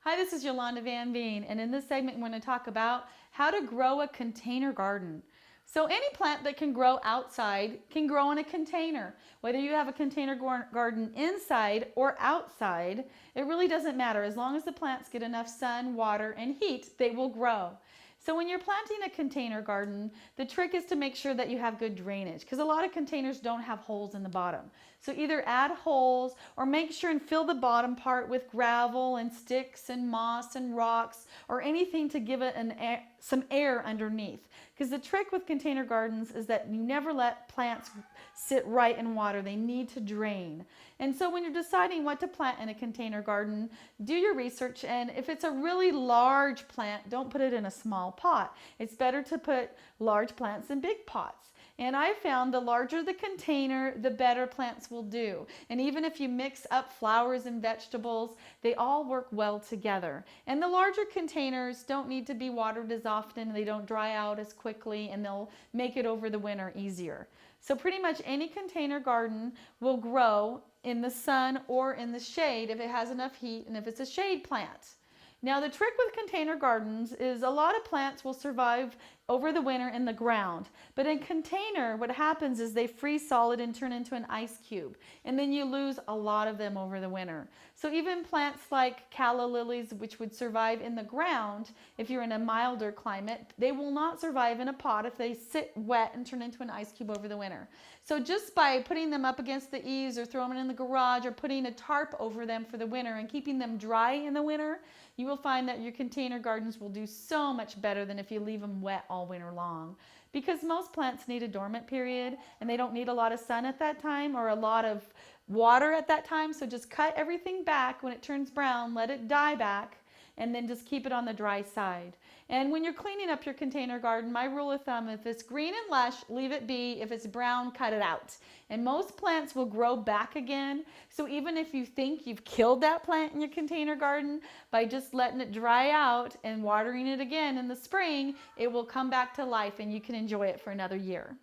Hi, this is Yolanda Van Veen, and in this segment, we're going to talk about how to grow a container garden. So, any plant that can grow outside can grow in a container. Whether you have a container garden inside or outside, it really doesn't matter. As long as the plants get enough sun, water, and heat, they will grow. So when you're planting a container garden, the trick is to make sure that you have good drainage because a lot of containers don't have holes in the bottom. So either add holes or make sure and fill the bottom part with gravel and sticks and moss and rocks or anything to give it some air underneath. Because the trick with container gardens is that you never let plants sit right in water. They need to drain. And so when you're deciding what to plant in a container garden, do your research, and if it's a really large plant, don't put it in a small pot. It's better to put large plants in big pots. And I found the larger the container, the better plants will do. And even if you mix up flowers and vegetables, they all work well together. And the larger containers don't need to be watered as often, they don't dry out as quickly, and they'll make it over the winter easier. So pretty much any container garden will grow in the sun or in the shade if it has enough heat and if it's a shade plant. Now the trick with container gardens is a lot of plants will survive over the winter in the ground. But in container, what happens is they freeze solid and turn into an ice cube. And then you lose a lot of them over the winter. So even plants like calla lilies, which would survive in the ground if you're in a milder climate, they will not survive in a pot if they sit wet and turn into an ice cube over the winter. So just by putting them up against the eaves or throwing them in the garage or putting a tarp over them for the winter and keeping them dry in the winter, you will find that your container gardens will do so much better than if you leave them wet all winter long. Because most plants need a dormant period and they don't need a lot of sun at that time or a lot of water at that time. So just cut everything back when it turns brown, let it die back, and then just keep it on the dry side. And when you're cleaning up your container garden, my rule of thumb, if it's green and lush, leave it be. If it's brown, cut it out. And most plants will grow back again. So even if you think you've killed that plant in your container garden, by just letting it dry out and watering it again in the spring, it will come back to life and you can enjoy it for another year.